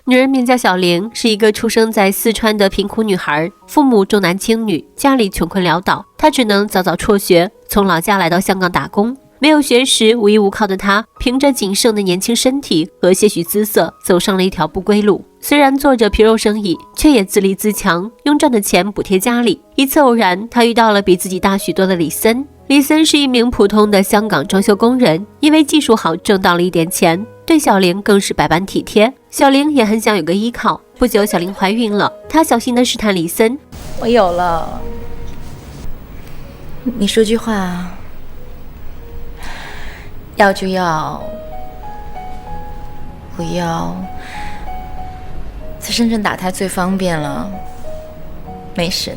女人名叫小玲，是一个出生在四川的贫苦女孩，父母重男轻女，家里穷困潦倒，她只能早早辍学，从老家来到香港打工。没有学识、无依无靠的她，凭着仅剩的年轻身体和些许姿色，走上了一条不归路。虽然做着皮肉生意，却也自立自强，用赚的钱补贴家里。一次偶然，她遇到了比自己大许多的李森。李森是一名普通的香港装修工人，因为技术好挣到了一点钱，对小玲更是百般体贴。小玲也很想有个依靠。不久，小玲怀孕了，她小心地试探李森：“我有了，你说句话，要就要，不要。在深圳打胎最方便了，没事的。”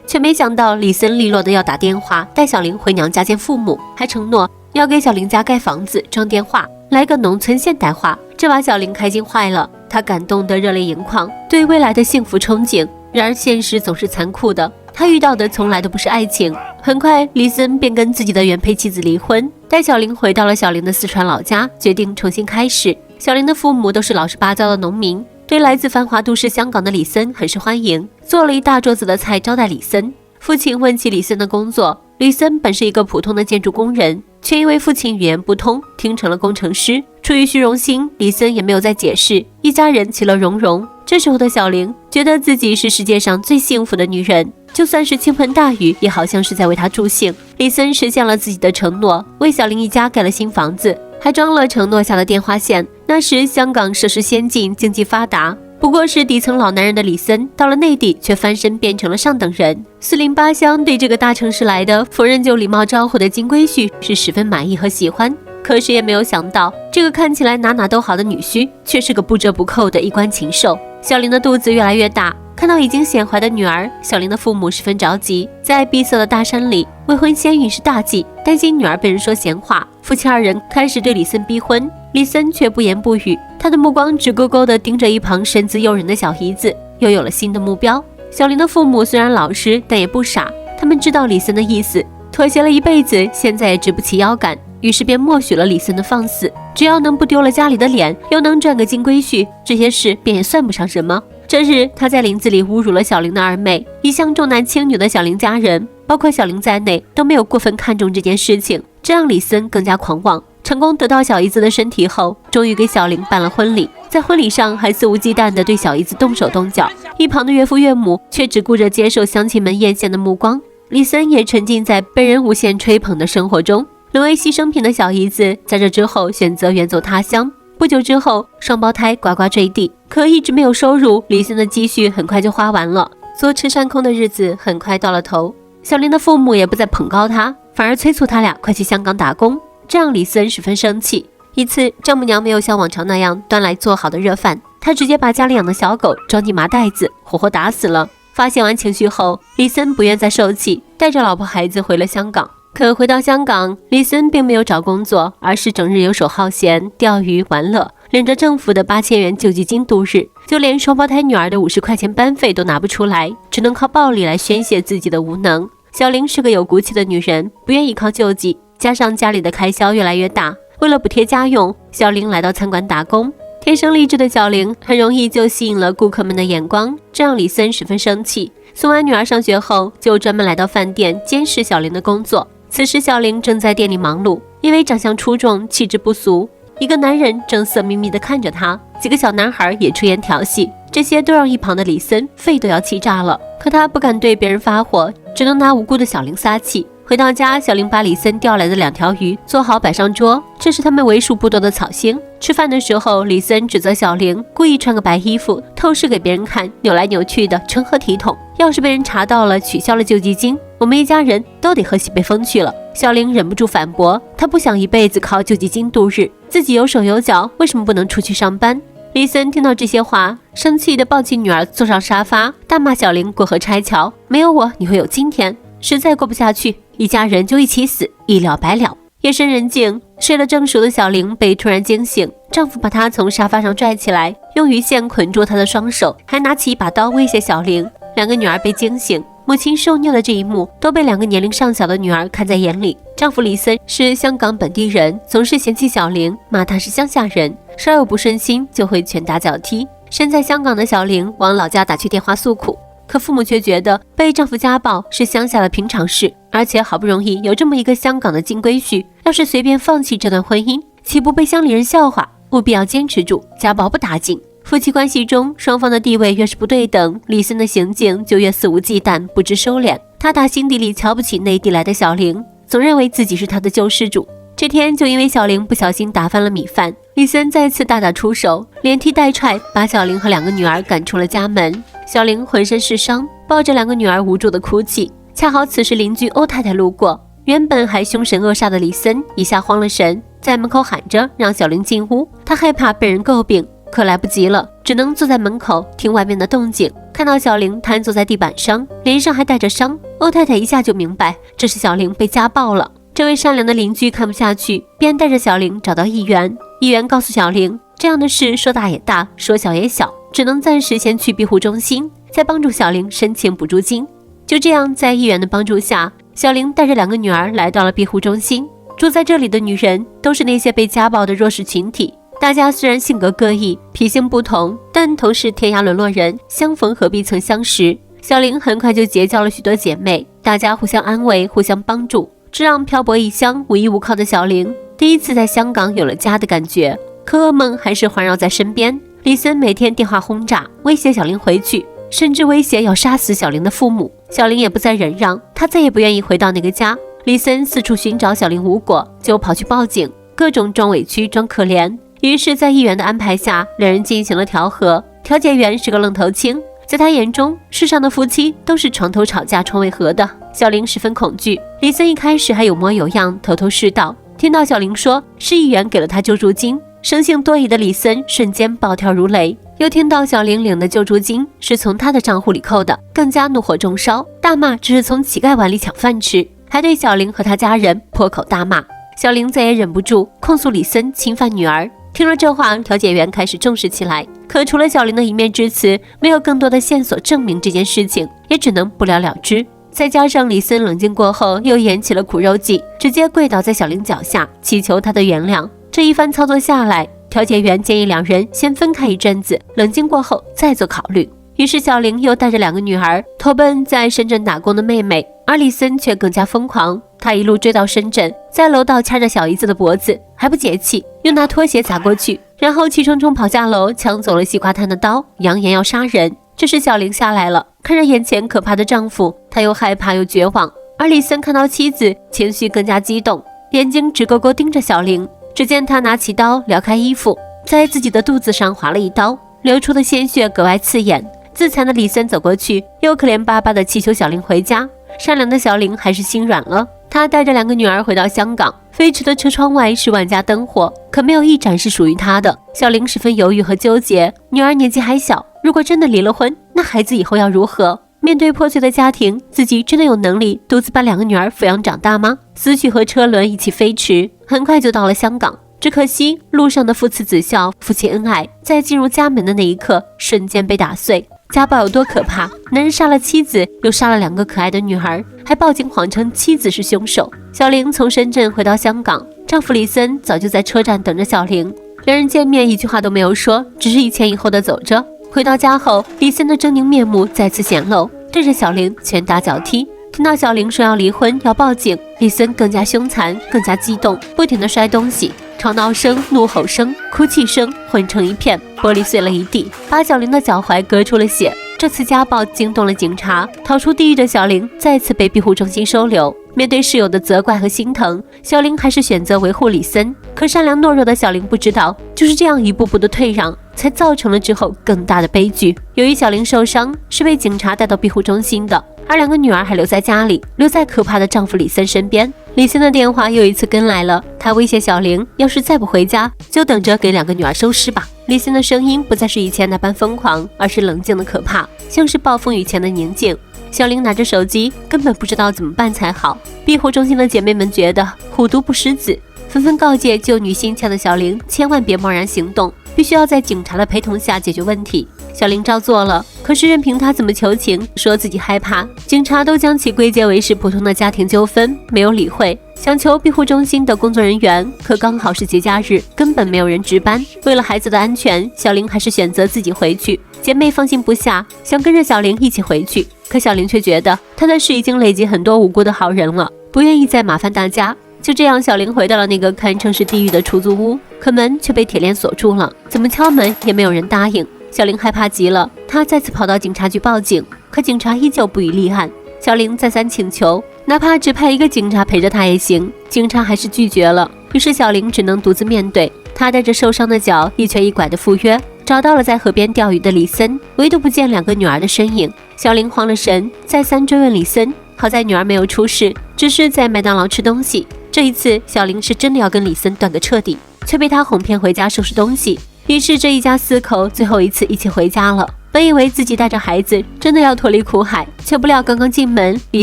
却没想到李森利落的要打电话带小玲回娘家见父母，还承诺要给小玲家盖房子装电话，来个农村现代化。这把小玲开心坏了，她感动得热泪盈眶，对未来的幸福憧憬。然而现实总是残酷的，她遇到的从来都不是爱情。很快李森便跟自己的原配妻子离婚，带小玲回到了小玲的四川老家，决定重新开始。小玲的父母都是老实巴交的农民，对来自繁华都市香港的李森很是欢迎，做了一大桌子的菜招待李森。父亲问起李森的工作，李森本是一个普通的建筑工人，却因为父亲语言不通，听成了工程师。出于虚荣心，李森也没有再解释，一家人其乐融融。这时候的小玲觉得自己是世界上最幸福的女人，就算是倾盆大雨，也好像是在为她助兴。李森实现了自己的承诺，为小玲一家盖了新房子，还装了承诺下的电话线。那时香港设施先进，经济发达，不过是底层老男人的李森，到了内地却翻身变成了上等人。四邻八乡对这个大城市来的逢人就礼貌招呼的金龟婿是十分满意和喜欢。可是也没有想到，这个看起来哪哪都好的女婿，却是个不折不扣的一官禽兽。小玲的肚子越来越大，看到已经显怀的女儿，小玲的父母十分着急。在闭塞的大山里，未婚先孕是大忌，担心女儿被人说闲话，夫妻二人开始对李森逼婚。李森却不言不语，他的目光直勾勾地盯着一旁身姿诱人的小姨子，又有了新的目标。小玲的父母虽然老实，但也不傻，他们知道李森的意思，妥协了一辈子，现在也直不起腰杆，于是便默许了李森的放肆。只要能不丢了家里的脸，又能赚个金龟婿，这些事便也算不上什么。这日，他在林子里侮辱了小玲的二妹。一向重男轻女的小玲家人，包括小玲在内，都没有过分看重这件事情，这让李森更加狂妄。成功得到小姨子的身体后，终于给小玲办了婚礼。在婚礼上，还肆无忌惮地对小姨子动手动脚，一旁的岳父岳母却只顾着接受乡亲们艳羡的目光。李森也沉浸在被人无限吹捧的生活中。沦为牺牲品的小姨子，在这之后选择远走他乡。不久之后，双胞胎呱呱坠地，可一直没有收入，李森的积蓄很快就花完了，坐吃山空的日子很快到了头。小玲的父母也不再捧高他，反而催促他俩快去香港打工，这让李森十分生气。一次，丈母娘没有像往常那样端来做好的热饭，她直接把家里养的小狗装进麻袋子，活活打死了。发泄完情绪后，李森不愿再受气，带着老婆孩子回了香港。可回到香港，李森并没有找工作，而是整日游手好闲，钓鱼玩乐，领着政府的8000元救济金度日，就连双胞胎女儿的50块钱班费都拿不出来，只能靠暴力来宣泄自己的无能。小玲是个有骨气的女人，不愿意靠救济，加上家里的开销越来越大，为了补贴家用，小玲来到餐馆打工。天生丽质的小玲很容易就吸引了顾客们的眼光，这让李森十分生气。送完女儿上学后，就专门来到饭店监视小玲的工作。此时小玲正在店里忙碌，因为长相出众，气质不俗，一个男人正色眯眯地看着她，几个小男孩也出言调戏，这些都让一旁的李森肺都要气炸了。可他不敢对别人发火，只能拿无辜的小玲撒气。回到家，小玲把李森钓来的2条鱼做好摆上桌，这是他们为数不多的草星。吃饭的时候，李森指责小玲故意穿个白衣服透视给别人看，扭来扭去的，成何体统？要是被人查到了，取消了救济金，我们一家人都得喝西北风去了。小玲忍不住反驳，她不想一辈子靠救济金度日，自己有手有脚，为什么不能出去上班？李森听到这些话，生气地抱起女儿坐上沙发，大骂小玲过河拆桥，没有我你会有今天，实在过不下去，一家人就一起死，一了百了。夜深人静，睡得正熟的小玲被突然惊醒，丈夫把她从沙发上拽起来，用鱼线捆住她的双手，还拿起一把刀威胁小玲。2个女儿被惊醒，母亲受虐的这一幕都被2个年龄尚小的女儿看在眼里。丈夫李森是香港本地人，总是嫌弃小玲，骂她是乡下人，稍有不顺心就会拳打脚踢。身在香港的小玲往老家打去电话诉苦，可父母却觉得被丈夫家暴是乡下的平常事，而且好不容易有这么一个香港的金龟婿，要是随便放弃这段婚姻，岂不被乡里人笑话？务必要坚持住，家暴不打紧。夫妻关系中，双方的地位越是不对等，李森的行径就越肆无忌惮，不知收敛。他打心底里瞧不起内地来的小玲，总认为自己是他的救世主。这天就因为小玲不小心打翻了米饭，李森再次大打出手，连踢带踹，把小玲和2个女儿赶出了家门。小玲浑身是伤，抱着2个女儿无助的哭泣。恰好此时邻居欧太太路过，原本还凶神恶煞的李森一下慌了神，在门口喊着让小玲进屋。他害怕被人诟病，可来不及了，只能坐在门口听外面的动静。看到小玲瘫坐在地板上，脸上还带着伤，欧太太一下就明白这是小玲被家暴了。这位善良的邻居看不下去，便带着小玲找到议员。议员告诉小玲，这样的事说大也大，说小也小，只能暂时先去庇护中心，再帮助小玲申请补助金。就这样，在议员的帮助下，小玲带着2个女儿来到了庇护中心。住在这里的女人都是那些被家暴的弱势群体，大家虽然性格各异，脾性不同，但同是天涯沦落人，相逢何必曾相识。小玲很快就结交了许多姐妹，大家互相安慰，互相帮助，这让漂泊异乡无依无靠的小玲第一次在香港有了家的感觉。可噩梦还是环绕在身边，李森每天电话轰炸，威胁小玲回去，甚至威胁要杀死小玲的父母。小玲也不再忍让，她再也不愿意回到那个家。李森四处寻找小玲无果，就跑去报警，各种装委屈装可怜。于是在议员的安排下，2人进行了调和。调解员是个愣头青，在他眼中，世上的夫妻都是床头吵架床尾和的。小玲十分恐惧，李森一开始还有模有样，头头是道，听到小玲说是议员给了他救助金，生性多疑的李森瞬间暴跳如雷。又听到小玲领的救助金是从他的账户里扣的，更加怒火中烧，大骂这是从乞丐碗里抢饭吃，还对小玲和他家人破口大骂。小玲再也忍不住，控诉李森侵犯女儿。听了这话，调解员开始重视起来，可除了小玲的一面之词，没有更多的线索证明这件事情，也只能不了了之。再加上李森冷静过后又演起了苦肉计，直接跪倒在小玲脚下，祈求她的原谅。这一番操作下来，调解员建议2人先分开一阵子，冷静过后再做考虑。于是小玲又带着2个女儿投奔在深圳打工的妹妹，而李森却更加疯狂。他一路追到深圳，在楼道掐着小姨子的脖子，还不解气，又拿拖鞋砸过去，然后气冲冲跑下楼，抢走了西瓜摊的刀，扬言要杀人。这时小玲下来了，看着眼前可怕的丈夫，她又害怕又绝望。而李森看到妻子，情绪更加激动，眼睛直勾勾盯着小玲。只见他拿起刀撩开衣服，在自己的肚子上划了一刀，流出的鲜血格外刺眼。自残的李森走过去，又可怜巴巴地祈求小玲回家。善良的小玲还是心软了，她带着2个女儿回到香港。飞驰的车窗外是万家灯火，可没有一盏是属于她的。小玲十分犹豫和纠结，女儿年纪还小，如果真的离了婚，那孩子以后要如何？面对破碎的家庭，自己真的有能力独自把2个女儿抚养长大吗？思绪和车轮一起飞驰，很快就到了香港。只可惜路上的父慈子孝，夫妻恩爱，在进入家门的那一刻，瞬间被打碎。家暴有多可怕？男人杀了妻子，又杀了2个可爱的女儿，还报警谎称妻子是凶手。小玲从深圳回到香港，丈夫李森早就在车站等着小玲。2人见面一句话都没有说，只是一前一后的走着。回到家后，李森的狰狞面目再次显露，对着小玲拳打脚踢。听到小玲说要离婚要报警，李森更加凶残，更加激动，不停地摔东西，吵闹声、怒吼声、哭泣声混成一片，玻璃碎了一地，把小玲的脚踝割出了血。这次家暴惊动了警察，逃出地狱的小玲再次被庇护中心收留。面对室友的责怪和心疼，小玲还是选择维护李森。可善良懦弱的小玲不知道，就是这样一步步的退让，才造成了之后更大的悲剧。由于小玲受伤是被警察带到庇护中心的，而2个女儿还留在家里，留在可怕的丈夫李森身边。李森的电话又一次跟来了，他威胁小玲，要是再不回家，就等着给2个女儿收尸吧。李森的声音不再是以前那般疯狂，而是冷静的可怕，像是暴风雨前的宁静。小玲拿着手机，根本不知道怎么办才好。庇护中心的姐妹们觉得虎毒不食子，纷纷告诫救女心切的小玲千万别贸然行动，必须要在警察的陪同下解决问题。小玲照做了，可是任凭他怎么求情，说自己害怕，警察都将其归结为是普通的家庭纠纷，没有理会。想求庇护中心的工作人员，可刚好是节假日，根本没有人值班。为了孩子的安全，小玲还是选择自己回去。姐妹放心不下，想跟着小玲一起回去，可小玲却觉得她的事已经累积很多无辜的好人了，不愿意再麻烦大家。就这样，小玲回到了那个堪称是地狱的出租屋，可门却被铁链锁住了，怎么敲门也没有人答应。小玲害怕极了，她再次跑到警察局报警，可警察依旧不予立案。小玲再三请求，哪怕只派一个警察陪着她也行，警察还是拒绝了。于是小玲只能独自面对，她带着受伤的脚一瘸一拐的赴约，找到了在河边钓鱼的李森，唯独不见2个女儿的身影。小玲慌了神，再三追问李森，好在女儿没有出事，只是在麦当劳吃东西。这一次小玲是真的要跟李森断个彻底，却被他哄骗回家收拾东西。于是这一家4口最后一次一起回家了。本以为自己带着孩子真的要脱离苦海，却不料刚刚进门，李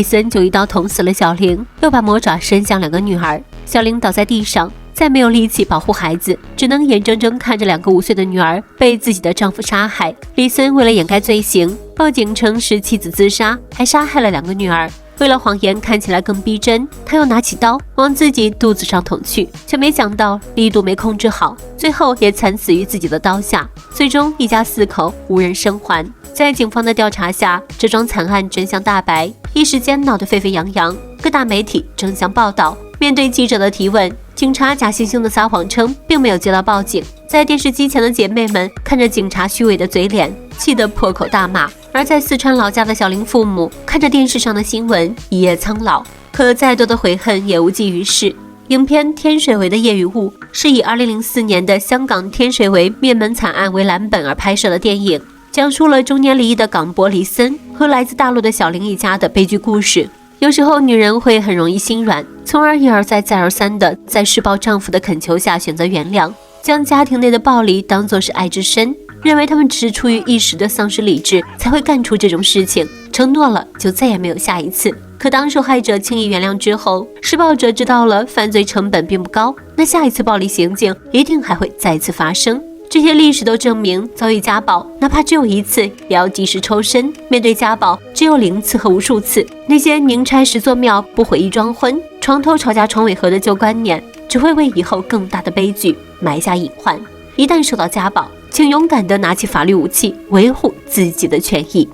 森就一刀捅死了小玲，又把魔爪伸向2个女儿。小玲倒在地上，再没有力气保护孩子，只能眼睁睁看着2个5岁的女儿被自己的丈夫杀害。李森为了掩盖罪行，报警称是妻子自杀，还杀害了2个女儿。为了谎言看起来更逼真，他又拿起刀往自己肚子上捅去，却没想到力度没控制好，最后也惨死于自己的刀下。最终一家4口无人生还。在警方的调查下，这桩惨案真相大白，一时间闹得沸沸扬扬，各大媒体争相报道。面对记者的提问，警察假惺惺地撒谎称并没有接到报警。在电视机前的姐妹们看着警察虚伪的嘴脸，气得破口大骂。而在四川老家的小玲父母看着电视上的新闻，一夜苍老，可再多的悔恨也无济于事。影片《天水围的夜与雾》是以2004年的香港天水围灭门惨案为蓝本而拍摄的电影，讲述了中年离异的港博李森和来自大陆的小玲一家的悲剧故事。有时候女人会很容易心软，从而一而再再而三的在施暴丈夫的恳求下选择原谅，将家庭内的暴力当作是爱之深，认为他们只是出于一时的丧失理智才会干出这种事情，承诺了就再也没有下一次。可当受害者轻易原谅之后，施暴者知道了犯罪成本并不高，那下一次暴力行径一定还会再次发生。这些历史都证明，遭遇家暴哪怕只有1次也要及时抽身，面对家暴只有0次和无数次。那些宁拆10座庙不毁1桩婚，床头吵架床尾和的旧观念，只会为以后更大的悲剧埋下隐患。一旦受到家暴，请勇敢地拿起法律武器，维护自己的权益。